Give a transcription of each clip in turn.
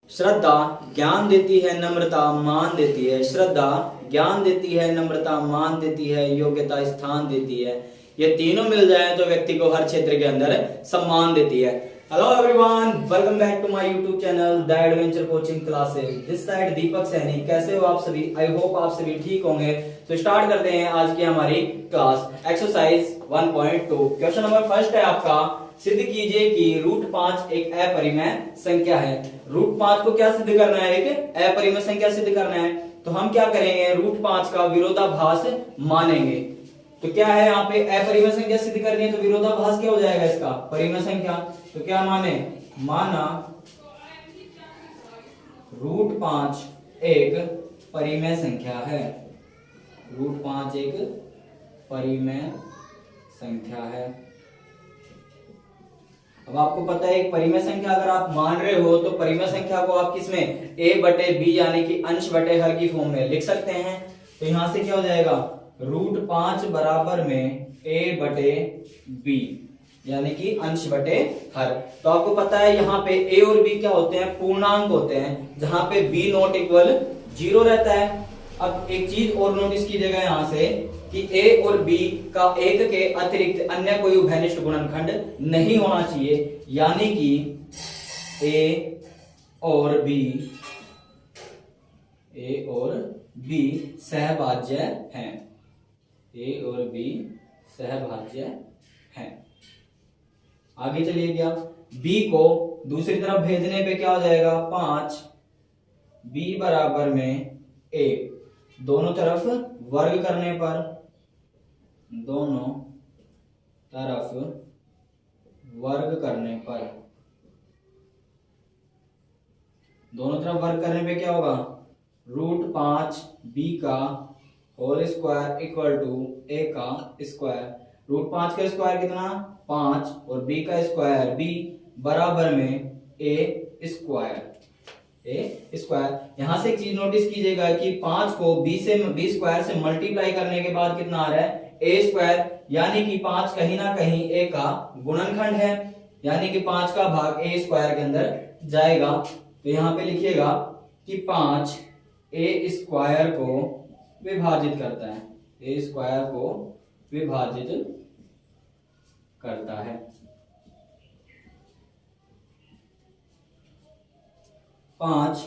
श्रद्धा ज्ञान देती है, नम्रता मान देती है। श्रद्धा ज्ञान देती है, नम्रता मान देती है, योग्यता स्थान देती है। ये तीनों मिल जाए तो व्यक्ति को हर क्षेत्र के अंदर सम्मान देती है। Hello everyone, welcome back to my YouTube channel the adventure coaching classes. This side Deepak Saini. कैसे हो आप सभी? आई होप आप सभी ठीक होंगे। तो स्टार्ट करते हैं आज की हमारी class. Exercise 1.2 question number first है आपका, सिद्ध कीजिए कि √5 एक अपरिमेय संख्या है। √5 को क्या सिद्ध करना है? एक अपरिमेय संख्या सिद्ध करना है। तो हम क्या करेंगे? √5 का विरोधाभास मानेंगे। तो क्या है यहाँ पे? अपरिमेय संख्या सिद्ध करनी है तो विरोधाभास क्या हो जाएगा इसका? परिमेय संख्या। तो क्या माने? माना √5 एक परिमेय संख्या है। √5 एक परिमेय संख्या है। अब आपको पता है एक परिमेय संख्या अगर आप मान रहे हो तो परिमेय संख्या को आप किसमें? a/b यानी कि अंश बटे हर की फॉर्म में लिख सकते हैं। तो यहां से क्या हो जाएगा? √5 बराबर में a/b यानी कि अंश बटे हर। तो आपको पता है यहाँ पे a और b क्या होते हैं? पूर्णांक होते हैं, जहां पे b नॉट इक्वल 0 रहता है। अब एक चीज और नोटिस कीजिएगा यहाँ से कि a और b का एक के अतिरिक्त अन्य कोई उभयनिष्ठ गुणनखंड नहीं होना चाहिए, यानी कि a और b सहभाज्य हैं। a और b सहभाज्य हैं। आगे चलिए, क्या b को दूसरी तरफ भेजने पे क्या हो जाएगा? 5 b बराबर में a। दोनों तरफ वर्ग करने पर, दोनों तरफ वर्ग करने पर, दोनों तरफ वर्ग करने पे क्या होगा? √5 b का whole square equal to a का स्क्वायर। √5 का स्क्वायर कितना? 5 और b का स्क्वायर b बराबर में a स्क्वायर। यहां से एक चीज नोटिस कीजिएगा कि 5 को b स्क्वायर से मल्टीप्लाई करने के बाद कितना आ रहा है? a स्क्वायर, यानी कि 5 कहीं ना कहीं a का गुणनखंड है, यानी कि 5 का भाग a स्क्वायर के अंदर जाएगा। तो यहां पे लिखिएगा कि 5 a स्क्वायर को विभाजित करता है। a स्क्वायर को विभाजित करता है। 5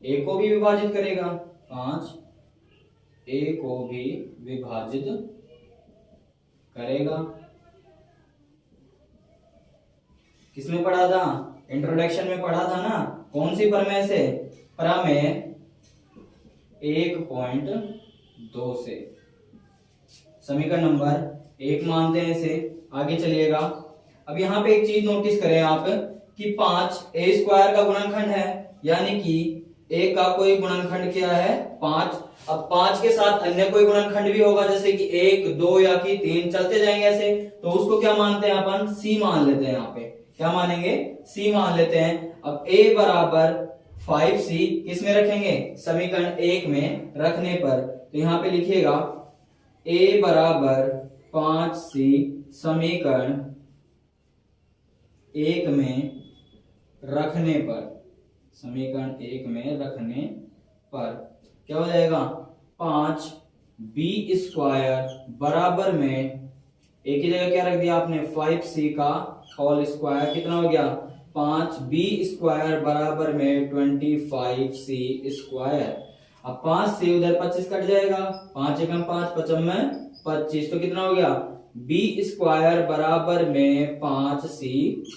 a को भी विभाजित करेगा, 5 a को भी विभाजित करेगा। किसमें पढ़ा था? इंट्रोडक्शन में पढ़ा था ना। कौन सी प्रमेय से? प्रमेय 1.2 से। समीकरण नंबर 1 मानते हैं इसे। आगे चलिएगा। अब यहाँ पे एक चीज नोटिस करें आप कि 5 a स्क्वायर का गुणनखंड है, यानी कि a का कोई गुणनखंड क्या है? 5। अब 5 के साथ अन्य कोई गुणनखंड भी होगा, जैसे कि 1, 2 या कि 3, चलते जाएंगे ऐसे। तो उसको क्या मानते हैं अपन? c मान लेते हैं। यहाँ पे क्या मानेंगे? c मान लेते हैं। अब a बराबर 5c किस में रखेंगे? समीकरण 1 में रखने पर। तो यहाँ पे लिखिएगा a बराबर 5c समीकरण 1 में रखने पर, समीकरण 1 में रखने पर क्या हो जाएगा? 5 b स्क्वायर बराबर में एक ही जगह क्या रख दिया आपने? 5c का होल स्क्वायर। कितना हो गया? 5 b स्क्वायर बराबर में 25c स्क्वायर। अब 5 से उधर 25 कट जाएगा, 5 एकम 5, 5 में 25, तो कितना हो गया? b स्क्वायर बराबर में 5c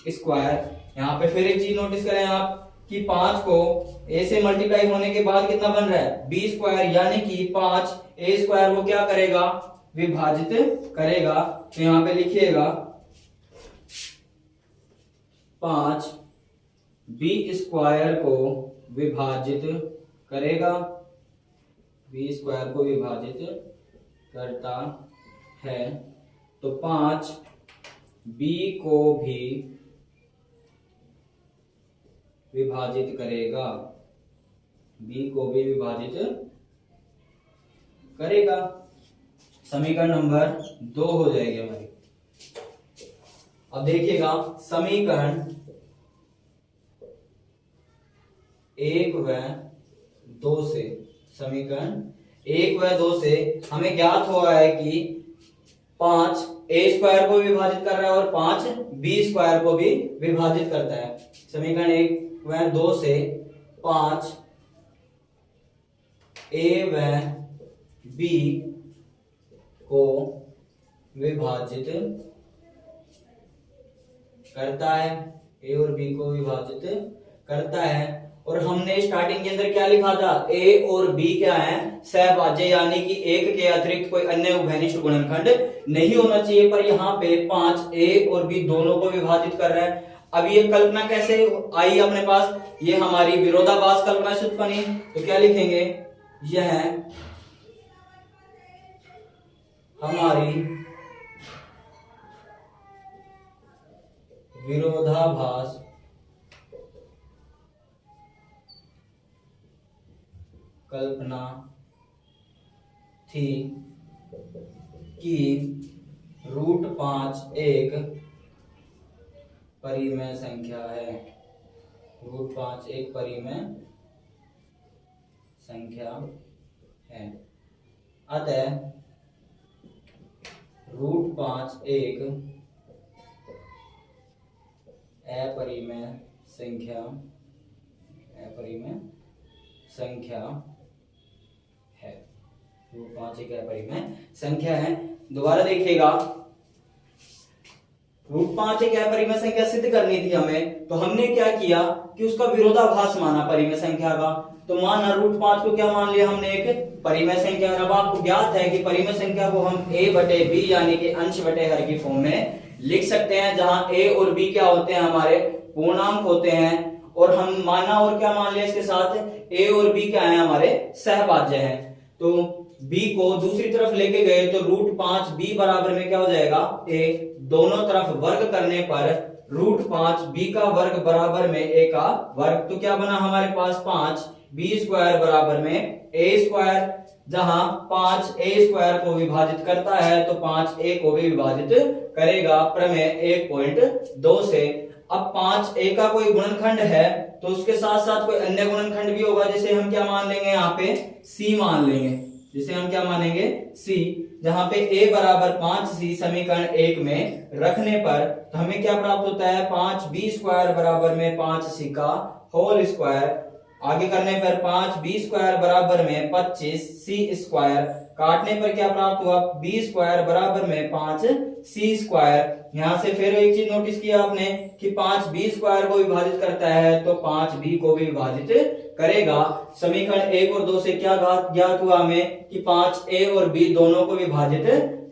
स्क्वायर। यहाँ पे फिर एक चीज नोटिस करें आप कि 5 को a से मल्टीप्लाई होने के बाद कितना बन रहा है? b स्क्वायर, यानी कि 5 a स्क्वायर वो क्या करेगा? विभाजित करेगा। तो यहाँ पे लिखिएगा 5 b स्क्वायर को विभाजित करेगा, b स्क्वायर को विभाजित करता है। तो 5 b को भी विभाजित करेगा, b को भी विभाजित करेगा। समीकरण नंबर 2 हो जाएगी हमारी। अब देखिएगा समीकरण 1 व 2 से, समीकरण 1 व 2 से हमें ज्ञात हुआ है कि 5 ए स्क्वायर को विभाजित कर रहा है और 5 बी स्क्वायर को भी विभाजित करता है। समीकरण 1 व 2 से 5 ए व बी को विभाजित करता है, ए और बी को विभाजित करता है। और हमने स्टार्टिंग के अंदर क्या लिखा था, ए और बी क्या है, सहभाज्य, यानी कि एक के अतिरिक्त कोई अन्य उभयनिष्ठ गुणनखंड नहीं होना चाहिए। पर यहाँ पे 5 ए और बी दोनों को विभाजित कर रहा है। अब ये कल्पना कैसे आई अपने पास, ये हमारी विरोधाभास कल्पना से उत्पन्न, तो क्या लिखेंगे, यह हमारी विरोधाभास कल्पना थी कि √5 एक परिमेय संख्या है, √5 एक परिमेय संख्या है। अतः √5 एक अपरिमेय संख्या है। √5 एक अपरिमेय संख्या है। दोबारा देखिएगा, √5 एक अपरिमेय संख्या सिद्ध करनी थी हमें, तो हमने क्या किया कि उसका विरोधाभास माना परिमेय संख्या का। तो माना √5 को क्या मान लिया हमने, एक परिमेय संख्या। अब आपको ज्ञात है कि परिमेय संख्या को हम a बटे b यानी कि अंश बटे हर की फॉर्म में लिख सकते हैं, जहां a और b क्या होते हैं, हमारे पूर्णांक होते हैं। और हम माना और क्या मान लिया इसके साथ, a और b क्या है, हमारे सहभाज्य हैं। तो b को दूसरी तरफ लेके गए तो √5 b बराबर में क्या हो जाएगा, a। दोनों तरफ वर्ग करने पर √5 b का वर्ग बराबर में a का वर्ग, तो क्या बना हमारे पास 5 b स्क्वायर बराबर में a स्क्वायर। जहां 5 a स्क्वायर को विभाजित करता है तो 5 a को भी विभाजित करेगा, प्रमेय 1.2 से। अब 5 a का कोई गुणनखंड है तो उसके साथ साथ कोई अन्य गुणनखंड भी होगा, जिसे हम क्या मान लेंगे, यहाँ पे c मान लेंगे, जिसे हम क्या मानेंगे, c। जहां पे a बराबर 5c समीकरण 1 में रखने पर तो हमें क्या प्राप्त होता है, 5b स्क्वायर बराबर में 5c का होल स्क्वायर। आगे करने पर 5b स्क्वायर बराबर में 25c स्क्वायर, काटने पर क्या प्राप्त हुआ, b स्क्वायर बराबर में 5c स्क्वायर। यहां से फिर एक चीज नोटिस किया आपने कि 5b स्क्वायर को विभाजित करता है तो 5b को भी विभाजित करेगा। समीकरण 1 और 2 से क्या ज्ञात हुआ हमें कि 5a और b दोनों को विभाजित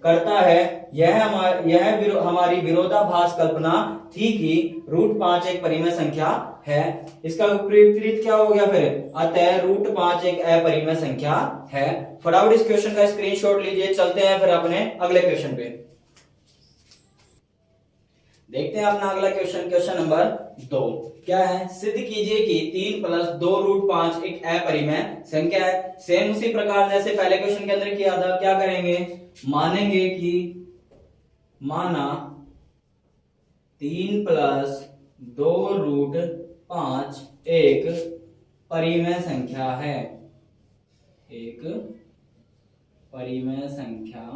करता है। यह हमारी विरोधाभास कल्पना थी कि √5 एक परिमेय संख्या है। इसका विपरीत क्या हो गया फिर, अतः √5 एक अपरिमेय संख्या है। फटाफट इस क्वेश्चन का स्क्रीनशॉट लीजिए, चलते हैं फिर अपने अगले क्वेश्चन पे। देखते हैं अपना अगला क्वेश्चन, क्वेश्चन नंबर 2 क्या है, सिद्ध कीजिए कि 3 + 2 √5 एक अपरिमेय संख्या है। सेम उसी प्रकार जैसे पहले क्वेश्चन के अंदर किया था, क्या करेंगे, मानेंगे कि माना 3 + 2 √5 एक परिमेय संख्या है, एक परिमेय संख्या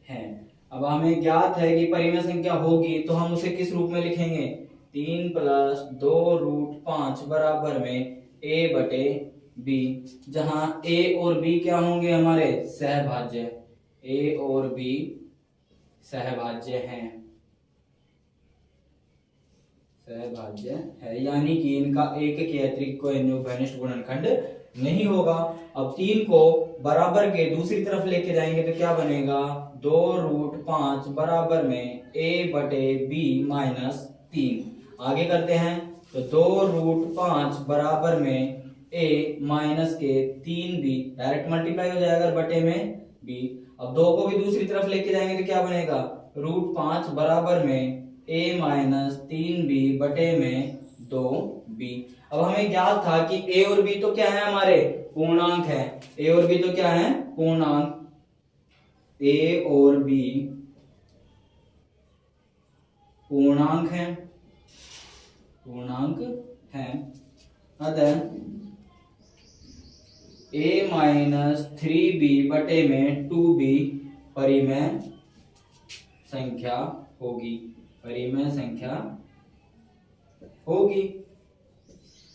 है। अब हमें ज्ञात है कि परिमेय संख्या होगी तो हम उसे किस रूप में लिखेंगे, 3 + 2 √5 बराबर में a बटे b, जहां a और b क्या होंगे, हमारे सहभाज्य, a और b सहभाज्य हैं, सहभाज्य है, यानी कि इनका एक के अतिरिक्त कोई उभयनिष्ठ गुणनखंड नहीं होगा। अब 3 को बराबर के दूसरी तरफ लेके जाएंगे तो क्या बनेगा, 2 √5 बराबर में a बटे b - 3। आगे करते हैं तो 2 √5 बराबर में a माइनस के 3b, डायरेक्ट मल्टीप्लाई हो जाएगा बटे में b। अब 2 को भी दूसरी तरफ लेके जाएंगे तो क्या बनेगा, √5 बराबर में a - 3b बटे में 2b। अब हमें ज्ञात था कि a और b तो क्या है, हमारे पूर्णांक है, a और b तो क्या है, पूर्णांक, a और b पूर्णांक है, पूर्णांक है। अतः a माइनस 3b बटे में 2b परिमेय संख्या होगी, परिमेय संख्या होगी।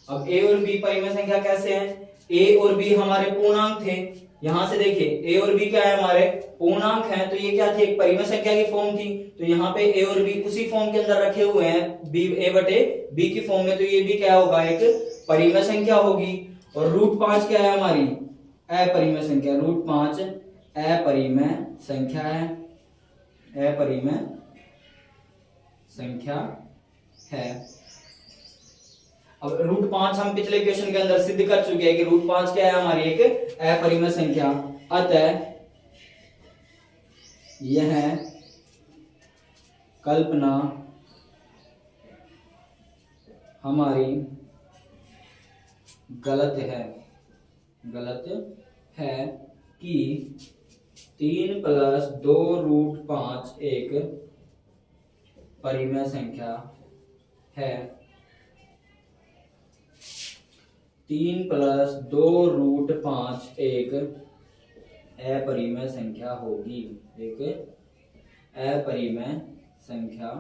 अब a और b परिमेय संख्या कैसे हैं? a और b हमारे पूर्णांक थे, यहां से देखिए a और b क्या है, हमारे पूर्णांक हैं, तो ये क्या थी, एक परिमेय संख्या की फॉर्म थी, तो यहाँ पे a और b उसी फॉर्म के अंदर रखे हुए हैं, b a बटे b की फॉर्म में, तो ये भी क्या होगा, एक परिमेय संख्या होगी। और रूट 5 क्या है हमारी, अपरिमेय संख्या, रूट 5 अपरिमेय संख्या है, अपरिमेय संख्या है। अब रूट 5 हम पिछले क्वेश्चन के अंदर सिद्ध कर चुके हैं कि रूट 5 क्या है, हमारी एक अपरिमेय संख्या। अतः यह कल्पना हमारी गलत है कि 3 + 2 रूट 5 एक परिमेय संख्या है। 3 + 2 रूट 5 एक अपरिमेय संख्या होगी, एक अपरिमेय संख्या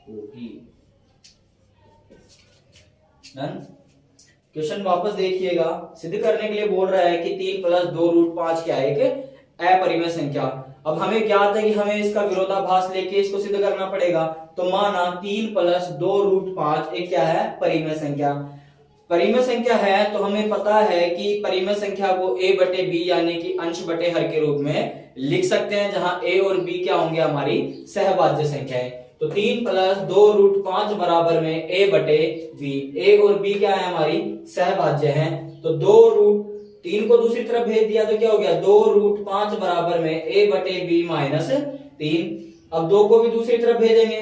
होगी। डन। क्वेश्चन वापस देखिएगा, सिद्ध करने के लिए बोल रहा है कि 3 + 2 रूट 5 क्या है, एक अपरिमेय संख्या। अब हमें ज्ञात है कि हमें इसका विरोधाभास लेके इसको सिद्ध करना पड़ेगा, तो माना 3 + 2 रूट 5 एक क्या है, परिमेय संख्या। परिमेय संख्या है तो हमें पता है कि परिमेय संख्या को a बटे b यानी कि अंश बटे हर के रूप में लिख सकते हैं, जहां a और b क्या होंगे, हमारी सहभाज्य संख्याएं। तो 3 + 2 रूट 5 बराबर में a बटे b, a और b क्या है, हमारी सहभाज्य हैं। तो 2 रूट 3 को दूसरी तरफ भेज दिया तो क्या हो गया, 2 रूट 5 बराबर में a बटे b माइनस 3। अब 2 को भी दूसरी तरफ भेजेंगे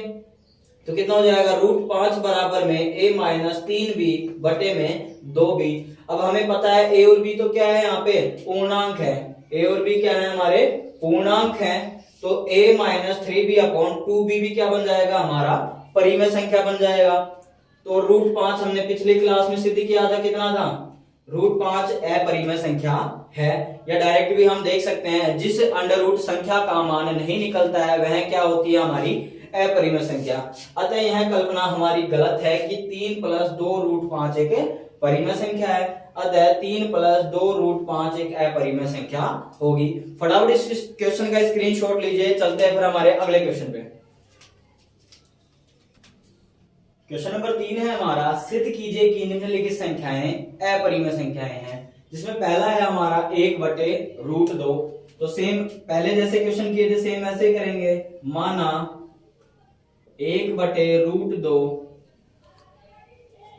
तो कितना हो जाएगा, रूट 5 बराबर में a माइनस 3b बटे में 2b। अब हमें पता है a और b तो क्या है, यहाँ पे पूर्णांक है, a और b क्या है, हमारे पूर्णांक हैं, तो a minus 3b upon 2b भी क्या बन जाएगा, हमारा परिमेय संख्या बन जाएगा। तो रूट 5 हमने पिछली क्लास में सिद्ध किया था, कितना था, रूट 5 अपरिमेय संख्या है। या डायरेक्ट भी हम देख सकते हैं, जिस अंडर रूट संख्या का मान नहीं निकलता है वह क्या होती है, हमारी अपरिमेय संख्या। अतः यह कल्पना हमारी गलत है कि 3 + 2 रूट 5 एक परिमेय संख्या है। अतः 3 + 2 रूट 5 एक अपरिमेय संख्या होगी। फटाफट इस क्वेश्चन का स्क्रीनशॉट लीजिए, चलते हैं फिर हमारे अगले क्वेश्चन पे। क्वेश्चन नंबर 3 है हमारा, सिद्ध कीजिए कि निम्नलिखित संख्याएं अपरिमेय संख्याएं हैं, जिसमें पहला है हमारा 1 बटे रूट 2। तो सेम पहले जैसे क्वेश्चन किए थे सेम ऐसे करेंगे, माना 1 बटे रूट 2,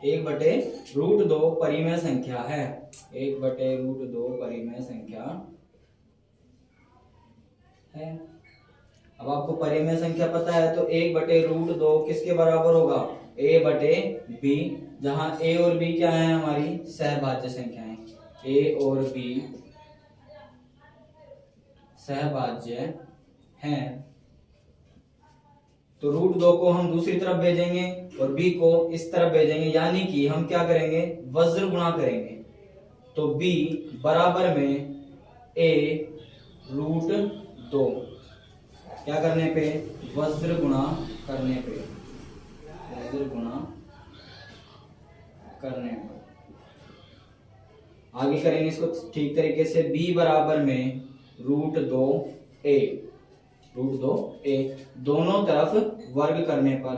1 बटे रूट 2 परिमेय संख्या है, 1 बटे रूट 2 परिमेय संख्या है। अब आपको परिमेय संख्या पता है तो 1 बटे रूट 2 किसके बराबर होगा, a बटे b, जहां a और b क्या है, हमारी सहभाज्य संख्याएं, a और b सहभाज्य हैं। तो रूट 2 को हम दूसरी तरफ भेजेंगे और b को इस तरफ भेजेंगे, यानी कि हम क्या करेंगे, वज्र गुणा करेंगे। तो b बराबर में a रूट 2, क्या करने पे, वज्र गुणा करने पे, वज्र गुणा करने पर। आगे करेंगे इसको ठीक तरीके से, b बराबर में रूट 2 a, रूट 2 a, दोनों तरफ वर्ग करने पर,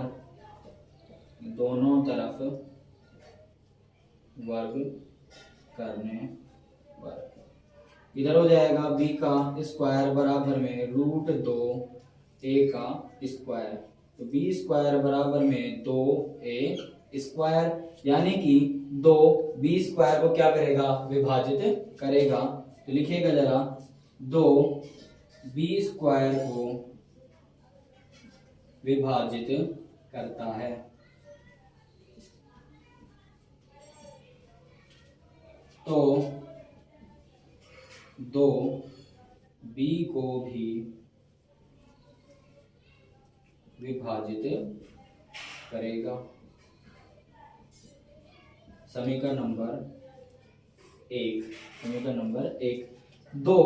दोनों तरफ वर्ग करने पर इधर हो जाएगा b का स्क्वायर बराबर में रूट 2 a का स्क्वायर। तो b स्क्वायर बराबर में 2a स्क्वायर, यानी कि 2 b स्क्वायर को क्या करेगा, विभाजित करेगा। तो लिखिएगा जरा, 2 b स्क्वायर को विभाजित करता है। तो 2 b को भी विभाजित करेगा। समीकरण नंबर एक। दो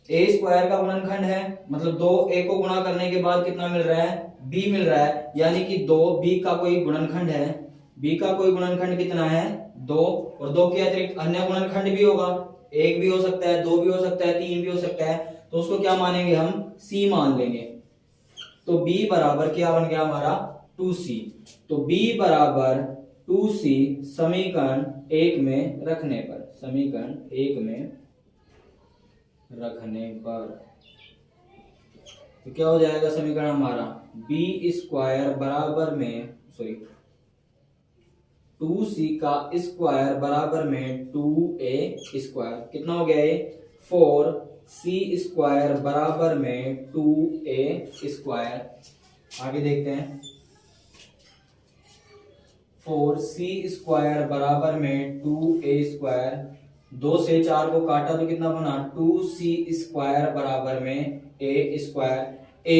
ए स्क्वायर का गुणनखंड है, मतलब दो ए को गुणा करने के बाद कितना मिल रहा है, बी मिल रहा है, यानी कि दो बी का कोई गुणनखंड है। बी का कोई गुणनखंड कितना है, दो, और दो के अतिरिक्त अन्य गुणनखंड भी होगा, एक भी हो सकता है, दो भी हो सकता है, तीन भी हो सकता है, तो उसको क्या मानेंगे हम, सी मान लेंगे। तो b बराबर क्या बन गया हमारा, 2c। तो b बराबर 2c समीकरण एक में रखने पर, तो क्या हो जाएगा समीकरण हमारा, b स्क्वायर बराबर में 2c का स्क्वायर बराबर में 2a स्क्वायर, कितना हो गया ये, 4c स्क्वायर बराबर में 2a स्क्वायर। आगे देखते हैं, 4c स्क्वायर बराबर में 2a स्क्वायर, 2 से 4 को काटा तो कितना बना, 2c स्क्वायर बराबर में a स्क्वायर। a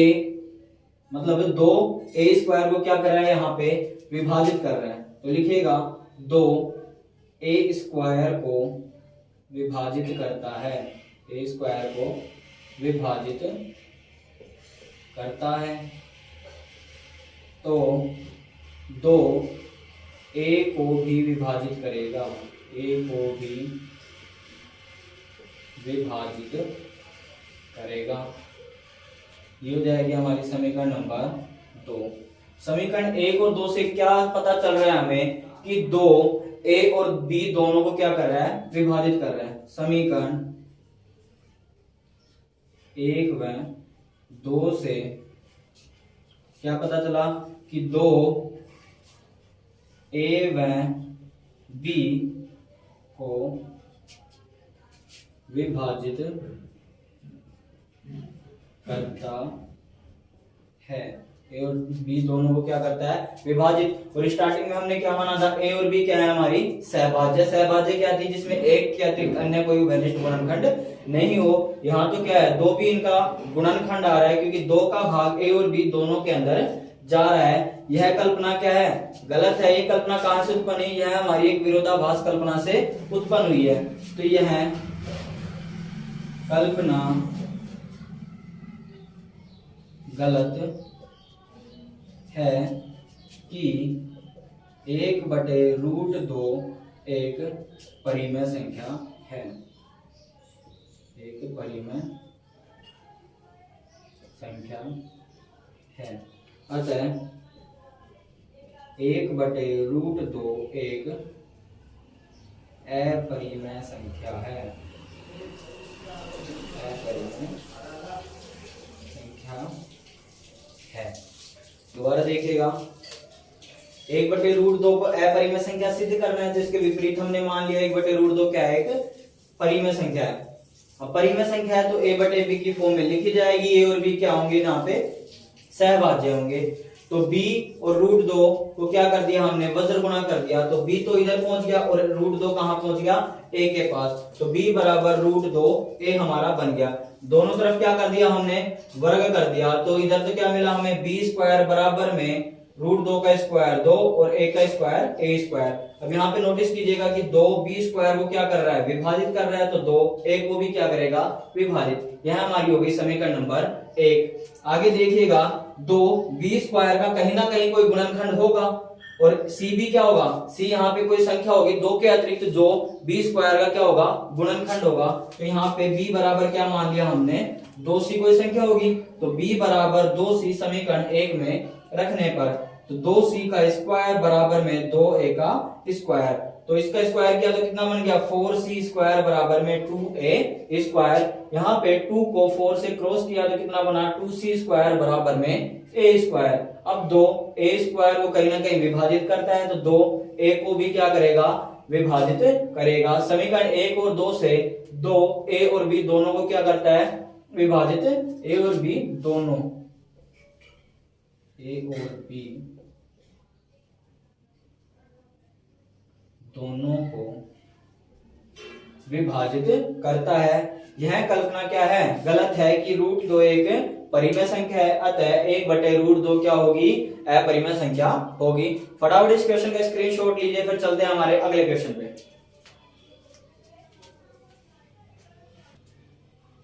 मतलब 2a स्क्वायर को क्या कर रहा है, यहाँ पे विभाजित कर रहे हैं, तो लिखिएगा 2a स्क्वायर को विभाजित करता है, a स्क्वायर को विभाजित करता है, तो 2a को भी विभाजित करेगा, a को भी विभाजित करेगा। ये हो जाएगी हमारी समीकरण नंबर 2। समीकरण 1 और 2 से क्या पता चल रहा है हमें, कि 2a और b दोनों को क्या कर रहा है, विभाजित कर रहा है। समीकरण 1 व 2 से क्या पता चला, कि 2a व b को विभाजित करता है, ए और बी दोनों को क्या करता है, विभाजित। और स्टार्टिंग में हमने क्या माना था, ए और बी क्या है हमारी सहभाज्य। सहभाज्य क्या थी, जिसमें एक के अतिरिक्त अन्य कोई घनिष्ठ गुणनखंड नहीं हो। यहाँ तो क्या है, दो भी इनका गुणनखंड आ रहा है, क्योंकि दो का भाग ए और बी दोनों के अंदर जा रहा है। यह कल्पना क्या है, गलत है। ये कल्पना कहां से उत्पन्न हुई, यह हमारी एक विरोधाभास कल्पना से उत्पन्न हुई है। तो यह कल्पना गलत है कि 1/√2 एक परिमेय संख्या है, एक परिमेय संख्या है। अतः 1/√2 एक अपरिमेय संख्या है, अपरिमेय संख्या है। दोबारा देखिएगा, 1/√2 को अपरिमेय संख्या सिद्ध करना है, तो इसके विपरीत हमने मान लिया 1/√2 क्या है, एक परिमेय संख्या है। अब परिमेय संख्या है तो a/b की फॉर्म में लिखी जाएगी। ए और बी क्या होंगे, यहाँ पे सहभाज्य होंगे। तो b और √2 को क्या कर दिया हमने, वज्र गुणा कर दिया, तो b तो इधर पहुंच गया और √2 कहां पहुंच गया, a के पास। तो b बराबर √2 a हमारा बन गया। दोनों तरफ क्या कर दिया हमने, वर्ग कर दिया, तो इधर तो क्या मिला हमें, b स्क्वायर बराबर में √2 का स्क्वायर 2 और a का स्क्वायर a स्क्वायर। अब यहाँ पे नोटिस कीजिएगा कि 2 b स्क्वायर को क्या कर रहा है, विभाजित कर रहा है, तो 2 a को भी क्या करेगा, विभाजित। यह हमारी हो गई समीकरण नंबर 1। आगे देखिएगा, 2 b स्क्वायर का कहीं ना कहीं कोई गुणनखंड होगा, और c भी क्या होगा, c यहाँ पे कोई संख्या होगी, 2 के अतिरिक्त जो b स्क्वायर का क्या होगा, गुणनखंड होगा। तो यहाँ पे b बराबर क्या मान लिया हमने, 2c कोई संख्या होगी, तो b बराबर 2c समीकरण 1 में रखने पर, तो 2c का स्क्वायर बराबर में 2a का स्क्वायर, तो इसका स्क्वायर किया तो कितना बन गया, 4c स्क्वायर बराबर में 2a स्क्वायर। यहाँ पे 2 को 4 से क्रॉस किया तो कितना बना, 2c स्क्वायर बराबर में a स्क्वायर। अब 2a स्क्वायर को कहीं ना कहीं विभाजित करता है, तो 2a को भी क्या करेगा, विभाजित करेगा। समीकरण 1 और 2 से 2a और b दोनों को क्या करता है, विभाजित। a और b दोनों, a और b दोनों को विभाजित करता है। यह कल्पना क्या है, गलत है कि √2 एक परिमेय संख्या है, अतः 1/√2 क्या होगी, अपरिमेय संख्या होगी। फटाफट इस क्वेश्चन का स्क्रीनशॉट लीजिए, फिर चलते हैं हमारे अगले क्वेश्चन पे।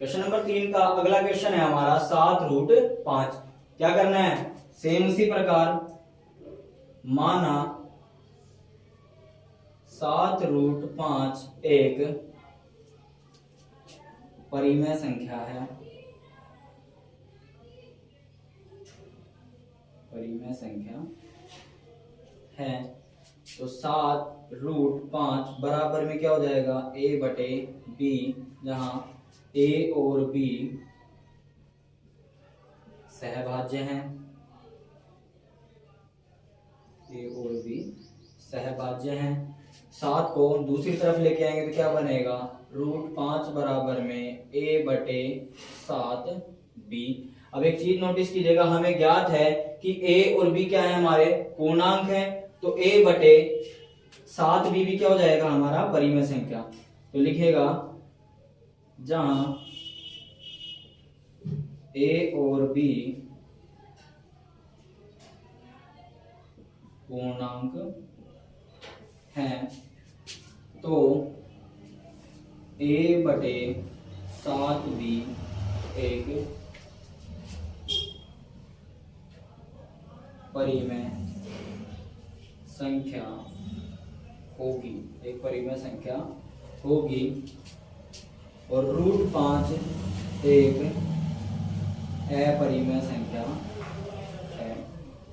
क्वेश्चन नंबर 3 का अगला क्वेश्चन है हमारा 7√5। क्या करना है, सेम उसी प्रकार माना 7√5 एक परिमेय संख्या है, परिमेय संख्या है, तो 7√5 बराबर में क्या हो जाएगा, a/b, जहां a और b सहभाज्य हैं, a और b सहभाज्य हैं। 7 को दूसरी तरफ लेके आएंगे तो क्या बनेगा, √5 बराबर में a/7b। अब एक चीज नोटिस कीजिएगा, हमें ज्ञात है कि a और b क्या है, हमारे पूर्णांक है, तो a/7b भी क्या हो जाएगा, हमारा परिमेय संख्या। तो लिखेगा जहां a और b पूर्णांक हैं, तो a/7b एक परिमेय संख्या होगी, एक परिमेय संख्या होगी। और √5 एक अपरिमेय संख्या है,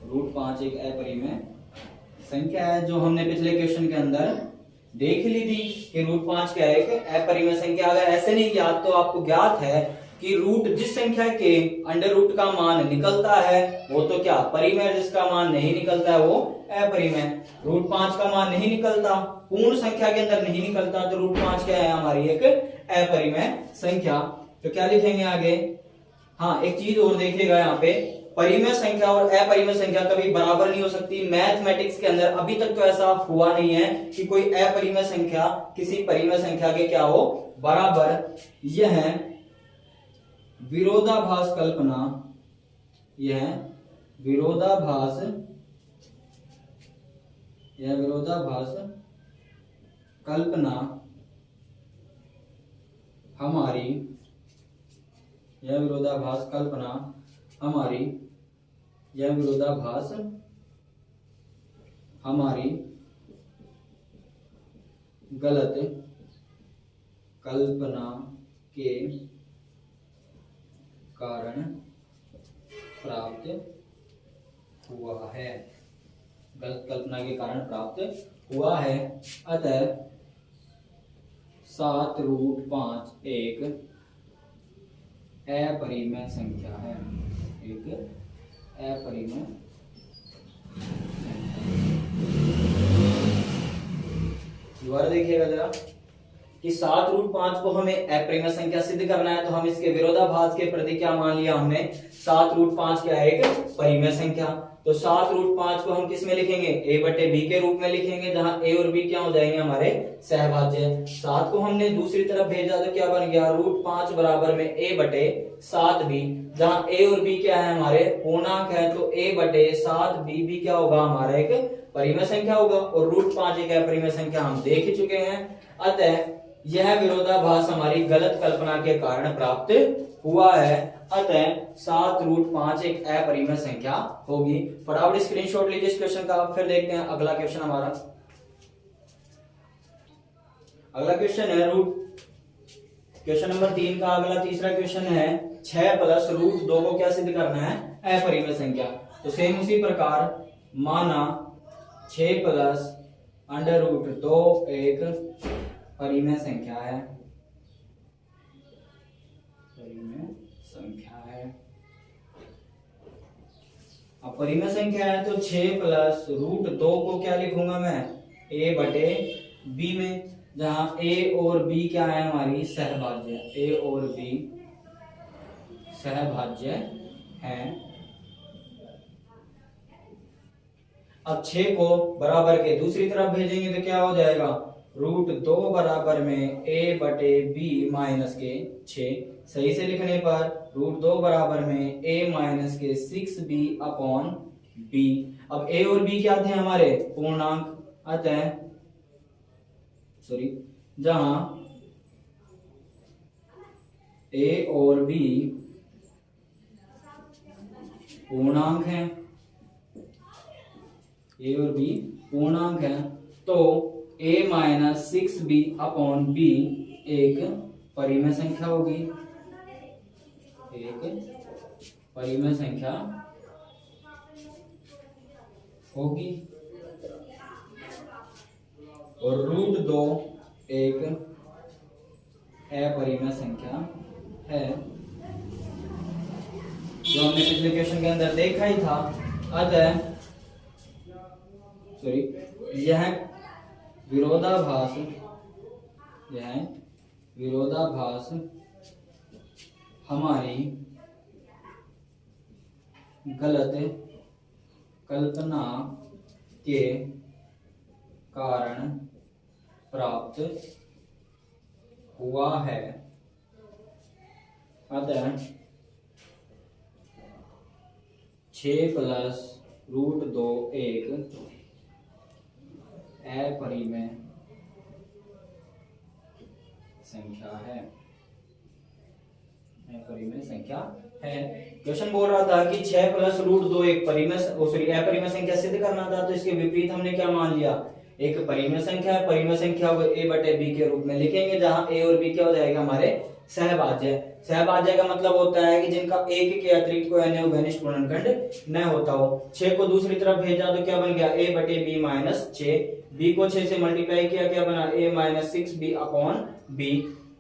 √5 एक अपरिमेय संख्या है, जो हमने पिछले क्वेश्चन के अंदर देख ली थी कि √5 क्या है, एक अपरिमेय संख्या। अगर ऐसे नहीं ज्ञात तो आपको ज्ञात है कि रूट जिस संख्या के अंडर रूट का मान निकलता है वो तो क्या परिमेय, जिसका मान नहीं निकलता है वो अपरिमेय। √5 का मान नहीं निकलता, पूर्ण संख्या के अंदर नहीं निकलता, तो √5 क्या है, हमारी एक अपरिमेय संख्या। तो क्या लिखेंगे आगे, हाँ एक चीज और देखिएगा यहाँ पे, परिमेय संख्या और अपरिमेय संख्या कभी बराबर नहीं हो सकती। मैथमेटिक्स के अंदर अभी तक तो ऐसा हुआ नहीं है कि कोई अपरिमेय संख्या किसी परिमेय संख्या के क्या हो, बराबर। यह विरोधाभास कल्पना, यह विरोधाभास कल्पना हमारी, यह विरोधाभास कल्पना हमारी, यह विरोधाभास हमारी गलत कल्पना के कारण प्राप्त हुआ है, गलत कल्पना के कारण प्राप्त हुआ है। अतः 7√5 एक अपरिमेय संख्या है, एक अपरिमेय। दोबारा देखिएगा जरा कि 7√5 को हमें अपरिमेय संख्या सिद्ध करना है, तो हम इसके विरोधाभास के प्रति क्या मान लिया हमने, 7√5 क्या है, एक परिमेय संख्या। तो 7√5 को हम किस में लिखेंगे, a/b के रूप में लिखेंगे, जहां a और b क्या हो जाएंगे, हमारे सहभाज्य। 7 को हमने दूसरी तरफ भेजा तो क्या बन गया, √5 बराबर में a/7b, जहां a और b क्या है, हमारे पूर्णांक है, तो a/7b भी क्या होगा, हमारा एक परिमेय संख्या होगा। और √5 एक अपरिमेय संख्या हम देख ही चुके हैं। अतः यह विरोधाभास हमारी गलत कल्पना के कारण प्राप्त हुआ है। अतः 7√5 एक अपरिमेय संख्या होगी। फटाफट स्क्रीनशॉट लीजिए इस क्वेश्चन का, फिर देखते हैं अगला क्वेश्चन हमारा। अगला क्वेश्चन है क्वेश्चन नंबर 3 का अगला तीसरा क्वेश्चन है 6 + √2 को क्या सिद्ध करना है, अपरिमेय संख्या। तो सेम उसी प्रकार माना 6 + √2 एक परिमेय संख्या है, परिमेय संख्या है। अब परिमेय संख्या है तो 6 + √2 को क्या लिखूंगा मैं, a/b में, जहां a और b क्या है, हमारी सहभाज्य, a और b सहभाज्य हैं। अब 6 को बराबर के दूसरी तरफ भेजेंगे तो क्या हो जाएगा, रूट 2 बराबर में a बटे b माइनस के 6। सही से लिखने पर रूट 2 बराबर में a माइनस के 6b अपॉन b। अब a और b क्या थे हमारे पूर्णांक, अतः जहां a और b पूर्णांक हैं, a और b पूर्णांक हैं, तो a minus 6b upon b एक परिमेय संख्या होगी, एक परिमेय संख्या होगी। और रूट 2 एक अपरिमेय संख्या है, जो हमने पिछले क्वेश्चन के अंदर देखा ही था। अतः यह विरोधाभास हमारी गलत कल्पना के कारण प्राप्त हुआ है। अतः 6 प्लस रूट 2 एक अपरिमेय संख्या है, अपरिमेय संख्या है। क्वेश्चन बोल रहा था कि 6 प्लस रूट 2 एक अपरिमेय संख्या सिद्ध करना था, तो इसके विपरीत हमने क्या मान लिया, एक परिमेय संख्या है। परिमेय संख्या को a बटे b के रूप में लिखेंगे, जहां a और b क्या हो जाएगा हमारे सहभाज्य। सहभाज्य का मतलब होता है कि जिनका एक के अतिरिक्त कोई अन्य घनिष्ठ गुणनखंड न होता हो। 6 को दूसरी तरफ भेजा तो क्या बन गया, a बटे b माइनस 6। b को 6 से मल्टीप्लाई किया, क्या बना, a minus 6b upon b।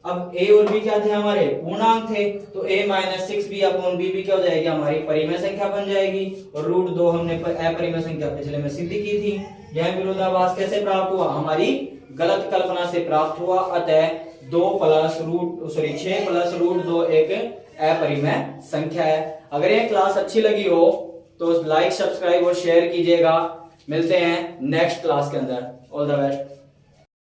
अब a और b क्या थे हमारे पूर्णांक थे, तो a minus 6b upon b भी क्या हो जाएगी हमारी परिमेय संख्या बन जाएगी। और रूट 2 हमने अपरिमेय संख्या पिछले में सिद्ध की थी। यह विरोधाभास कैसे प्राप्त हुआ, हमारी गलत कल्पना से प्राप्त हुआ। अतः 6 प्लस रूट 2 एक अपरिमेय संख्या है। अगर यह क्लास अच्छी लगी हो तो लाइक, सब्सक्राइब और शेयर कीजिएगा। मिलते हैं नेक्स्ट क्लास के अंदर। All the best.